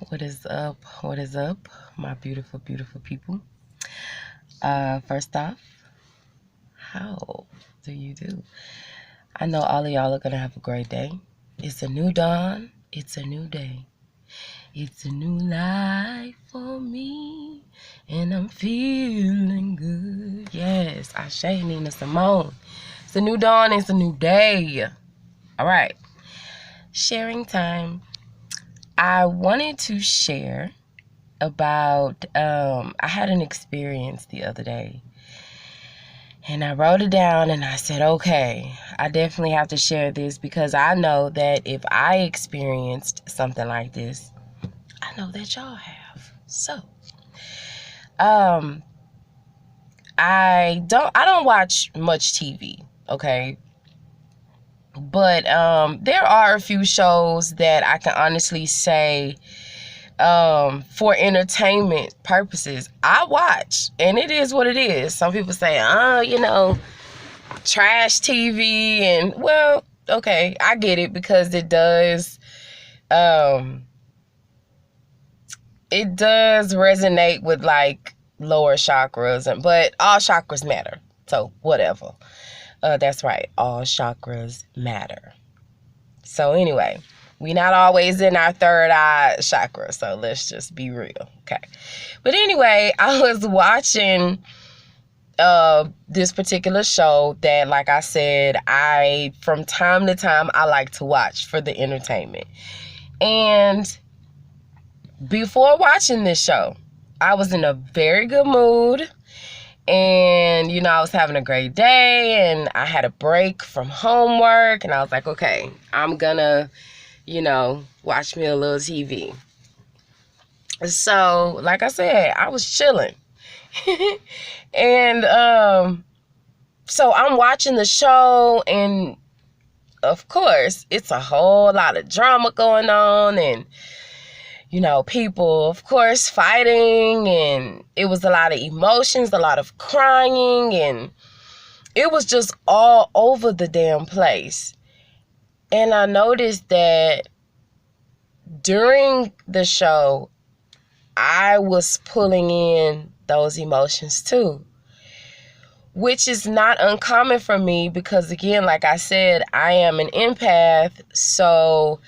What is up? What is up, my beautiful, beautiful people? First off, how do you do? I know all of y'all are gonna have a great day. It's a new dawn. It's a new day. It's a new life for me, and I'm feeling good. Yes, Ashe, Nina Simone. It's a new dawn. It's a new day. All right, sharing time. I wanted to share about I had an experience the other day, and I wrote it down, and I said, okay, I definitely have to share this because I know that if I experienced something like this, I know that y'all have. So I don't watch much TV, okay, but there are a few shows that I can honestly say for entertainment purposes I watch, and it is what it is. Some people say, trash TV, and well, okay, I get it, because it does resonate with like lower chakras, but all chakras matter, so whatever. That's right, all chakras matter. So anyway, we not always in our third eye chakra, so let's just be real, okay? But anyway, I was watching this particular show that, like I said, I from time to time I like to watch for the entertainment. And before watching this show, I was in a very good mood, and I was having a great day, and I had a break from homework, and I was like, okay, I'm gonna watch me a little TV. So, like I said, I was chilling. And so I'm watching the show, and of course, it's a whole lot of drama going on, and people, of course, fighting, and it was a lot of emotions, a lot of crying, and it was just all over the damn place. And I noticed that during the show, I was pulling in those emotions too, which is not uncommon for me because, again, like I said, I am an empath, so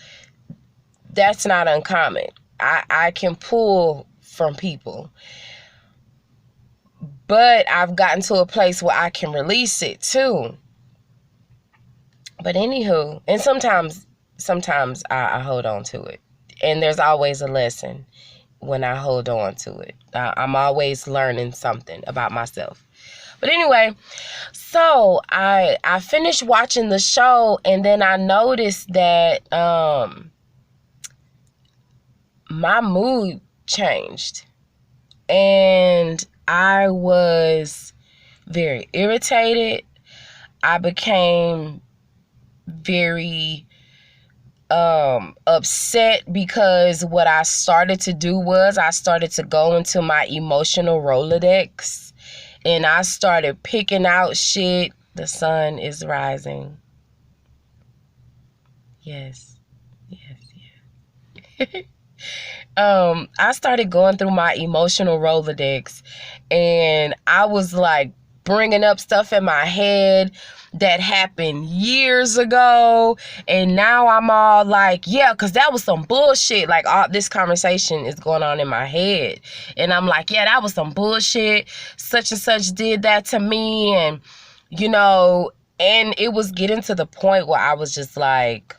that's not uncommon. I can pull from people, but I've gotten to a place where I can release it too. But anywho, and sometimes I hold on to it, and there's always a lesson when I hold on to it. I'm always learning something about myself. But anyway, so I finished watching the show, and then I noticed that my mood changed, and I was very irritated. I became very upset because what I started to do was I started to go into my emotional Rolodex, and I started picking out shit. The sun is rising. Yes. I started going through my emotional Rolodex, and I was like bringing up stuff in my head that happened years ago, and now I'm all like, yeah, because that was some bullshit. Like, all this conversation is going on in my head, and I'm like, yeah, that was some bullshit. Such and such did that to me, and and it was getting to the point where I was just like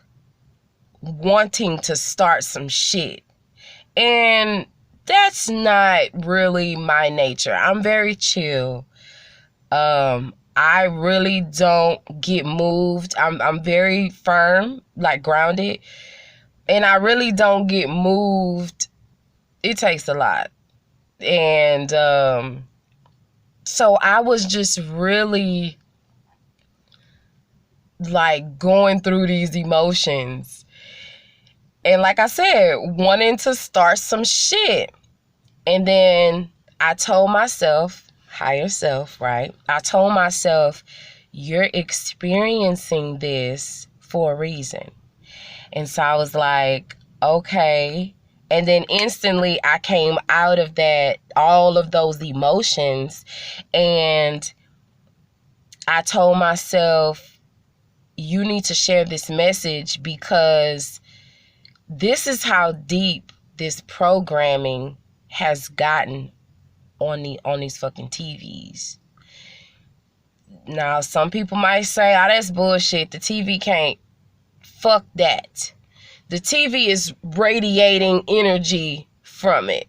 wanting to start some shit. And that's not really my nature. I'm very chill. I really don't get moved. I'm very firm, like grounded. And I really don't get moved. It takes a lot. And so I was just really like going through these emotions. And like I said, wanting to start some shit. And then I told myself, higher self, right? I told myself, you're experiencing this for a reason. And so I was like, okay, And then instantly I came out of that, all of those emotions, and I told myself, you need to share this message, because this is how deep this programming has gotten on these fucking TVs. Now, some people might say, oh, that's bullshit. The TV can't. Fuck that. The TV is radiating energy from it.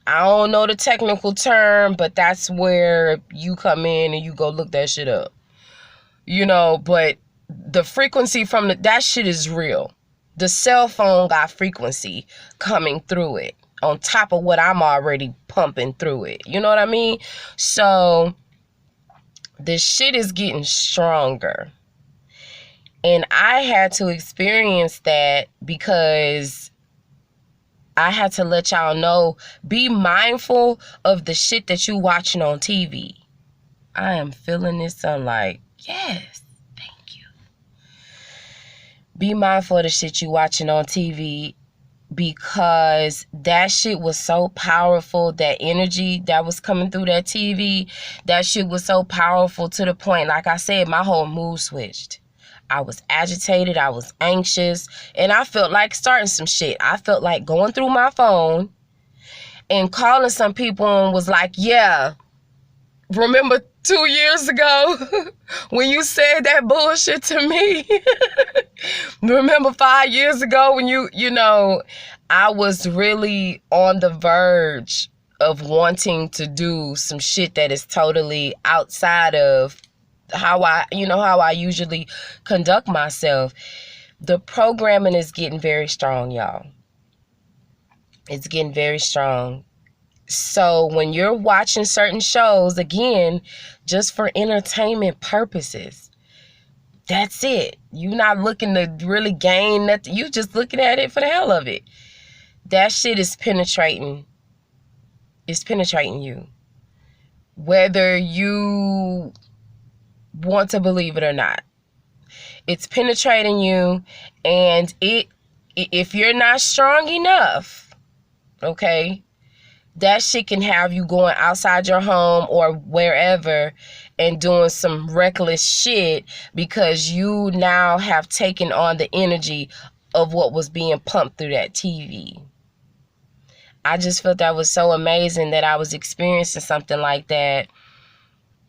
I don't know the technical term, but that's where you come in and you go look that shit up. But the frequency from that shit is real. The cell phone got frequency coming through it on top of what I'm already pumping through it. You know what I mean? So the shit is getting stronger. And I had to experience that because I had to let y'all know, be mindful of the shit that you watching on TV. I am feeling this sunlight. Yes, thank you. Be mindful of the shit you watching on TV, because that shit was so powerful. That energy that was coming through that TV, that shit was so powerful to the point, like I said, my whole mood switched. I was agitated, I was anxious, and I felt like starting some shit. I felt like going through my phone and calling some people and was like, yeah, remember 2 years ago when you said that bullshit to me? Remember 5 years ago when I was really on the verge of wanting to do some shit that is totally outside of how I usually conduct myself. The programming is getting very strong, y'all. It's getting very strong. So when you're watching certain shows, again, just for entertainment purposes, that's it. You're not looking to really gain nothing. You just looking at it for the hell of it. That shit is penetrating. It's penetrating you. Whether you want to believe it or not. It's penetrating you, and if you're not strong enough, okay, that shit can have you going outside your home or wherever and doing some reckless shit because you now have taken on the energy of what was being pumped through that TV. I just felt that was so amazing that I was experiencing something like that.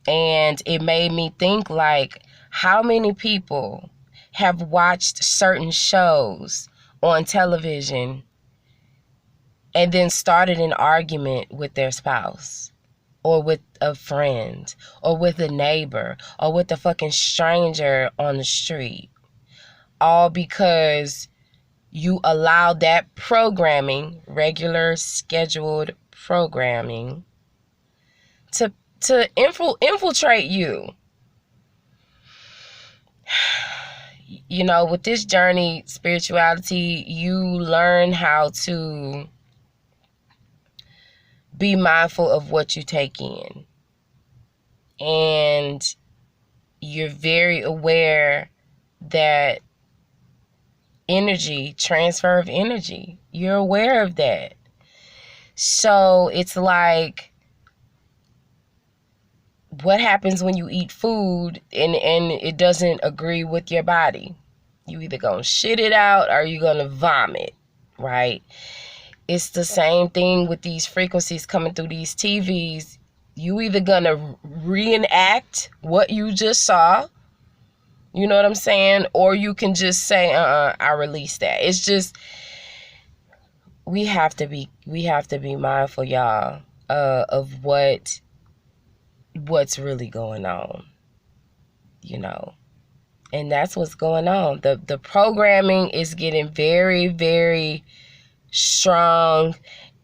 And it made me think, like, how many people have watched certain shows on television and then started an argument with their spouse or with a friend or with a neighbor or with a fucking stranger on the street, all because you allowed that programming, regular scheduled programming, to infiltrate you. With this journey, spirituality, you learn how to be mindful of what you take in. And you're very aware that transfer of energy, you're aware of that. So it's like, what happens when you eat food and it doesn't agree with your body? You either gonna shit it out or you gonna vomit, right? It's the same thing with these frequencies coming through these TVs. You either gonna reenact what you just saw, you know what I'm saying? Or you can just say, I release that. It's just, we have to be mindful, y'all, of what's really going on, and that's what's going on. The programming is getting very, very strong,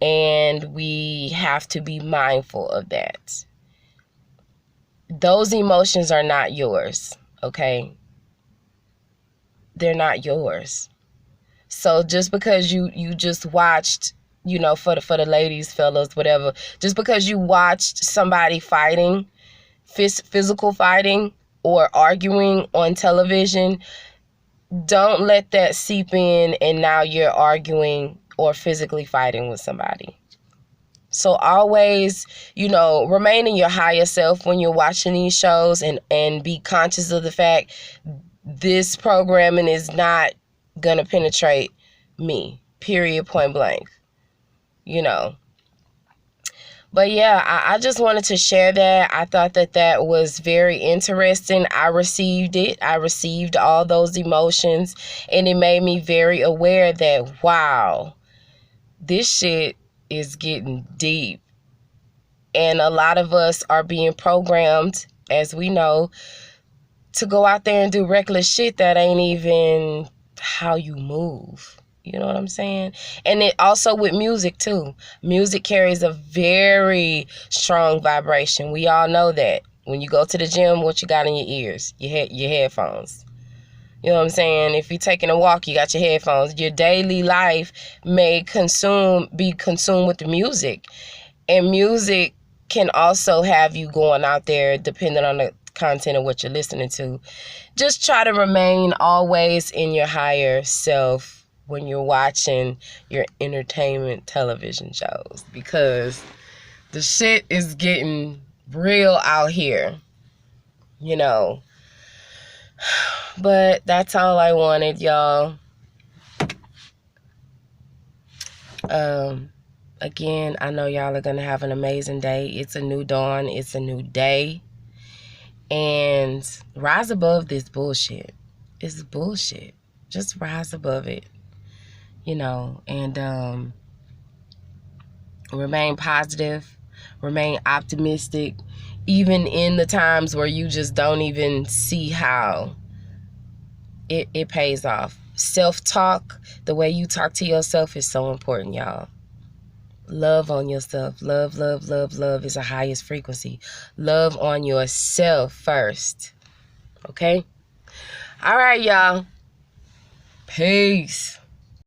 and we have to be mindful of that. Those emotions are not yours, okay? They're not yours. So just because you just watched, for the ladies, fellas, whatever, just because you watched somebody fighting, physical fighting or arguing on television, don't let that seep in and now you're arguing or physically fighting with somebody. So always, remain in your higher self when you're watching these shows, and be conscious of the fact this programming is not going to penetrate me, period, point blank, But yeah, I just wanted to share that. I thought that was very interesting. I received it. I received all those emotions, and it made me very aware that, wow, this shit is getting deep. And a lot of us are being programmed, as we know, to go out there and do reckless shit that ain't even how you move. You know what I'm saying? And it also with music too. Music carries a very strong vibration. We all know that. When you go to the gym, what you got in your ears? Your headphones. You know what I'm saying? If you're taking a walk, you got your headphones. Your daily life may be consumed with the music. And music can also have you going out there, depending on the content of what you're listening to. Just try to remain always in your higher self when you're watching your entertainment television shows, because the shit is getting real out here, But that's all I wanted, y'all. Again, I know y'all are going to have an amazing day. It's a new dawn. It's a new day. And rise above this bullshit. It's bullshit. Just rise above it. And remain positive, remain optimistic, even in the times where you just don't even see how it pays off. Self-talk, the way you talk to yourself, is so important, y'all. Love on yourself. Love, love, love, love is the highest frequency. Love on yourself first. Okay? All right, y'all. Peace.